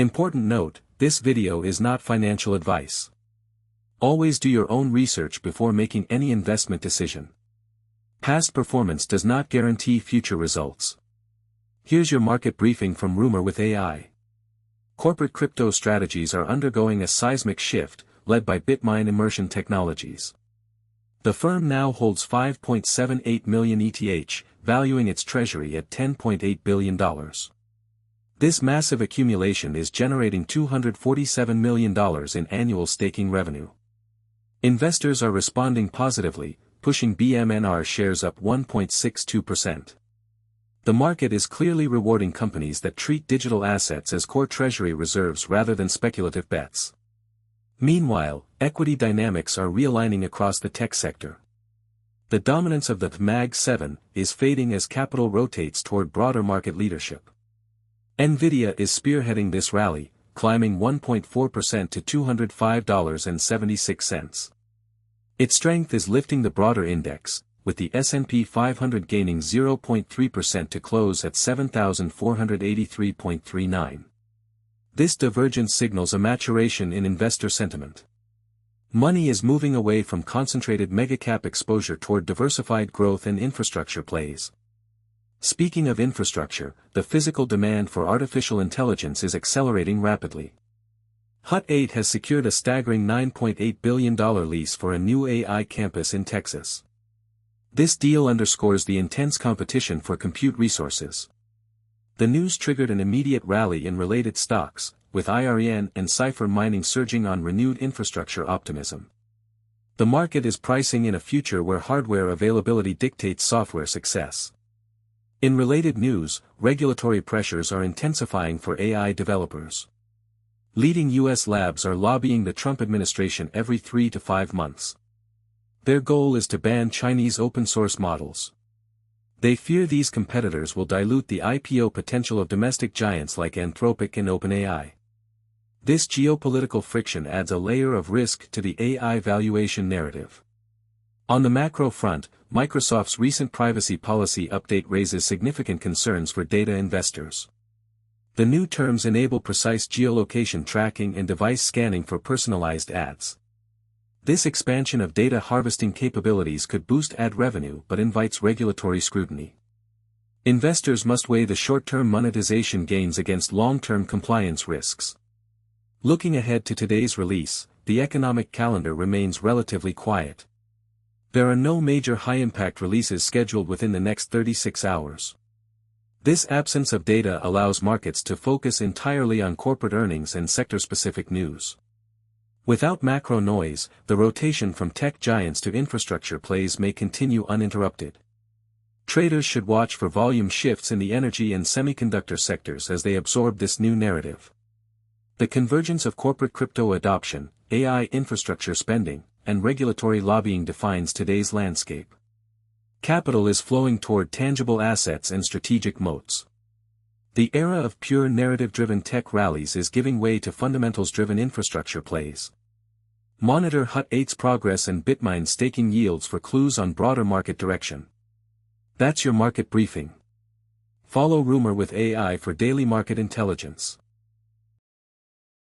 Important note, this video is not financial advice. Always do your own research before making any investment decision. Past performance does not guarantee future results. Here's your market briefing from Rumour with AI. Corporate crypto strategies are undergoing a seismic shift, led by Bitmine Immersion Technologies. The firm now holds 5.78 million ETH, valuing its treasury at $10.8 billion. This massive accumulation is generating $247 million in annual staking revenue. Investors are responding positively, pushing BMNR shares up 1.62%. The market is clearly rewarding companies that treat digital assets as core treasury reserves rather than speculative bets. Meanwhile, equity dynamics are realigning across the tech sector. The dominance of the Mag 7 is fading as capital rotates toward broader market leadership. Nvidia is spearheading this rally, climbing 1.4% to $205.76. Its strength is lifting the broader index, with the S&P 500 gaining 0.3% to close at 7,483.39. This divergence signals a maturation in investor sentiment. Money is moving away from concentrated megacap exposure toward diversified growth and infrastructure plays. Speaking of infrastructure, the physical demand for artificial intelligence is accelerating rapidly. Hut 8 has secured a staggering $9.8 billion lease for a new AI campus in Texas. This deal underscores the intense competition for compute resources. The news triggered an immediate rally in related stocks, with IREN and Cipher Mining surging on renewed infrastructure optimism. The market is pricing in a future where hardware availability dictates software success. In related news, regulatory pressures are intensifying for AI developers. Leading U.S. labs are lobbying the Trump administration every 3 to 5 months. Their goal is to ban Chinese open-source models. They fear these competitors will dilute the IPO potential of domestic giants like Anthropic and OpenAI. This geopolitical friction adds a layer of risk to the AI valuation narrative. On the macro front, Microsoft's recent privacy policy update raises significant concerns for data investors. The new terms enable precise geolocation tracking and device scanning for personalized ads. This expansion of data harvesting capabilities could boost ad revenue but invites regulatory scrutiny. Investors must weigh the short-term monetization gains against long-term compliance risks. Looking ahead to today's release, the economic calendar remains relatively quiet. There are no major high-impact releases scheduled within the next 36 hours. This absence of data allows markets to focus entirely on corporate earnings and sector-specific news. Without macro noise, the rotation from tech giants to infrastructure plays may continue uninterrupted. Traders should watch for volume shifts in the energy and semiconductor sectors as they absorb this new narrative. The convergence of corporate crypto adoption, AI infrastructure spending, and regulatory lobbying defines today's landscape. Capital is flowing toward tangible assets and strategic moats. The era of pure narrative-driven tech rallies is giving way to fundamentals-driven infrastructure plays. Monitor Hut 8's progress and Bitmine staking yields for clues on broader market direction. That's your market briefing. Follow Rumour with AI for daily market intelligence.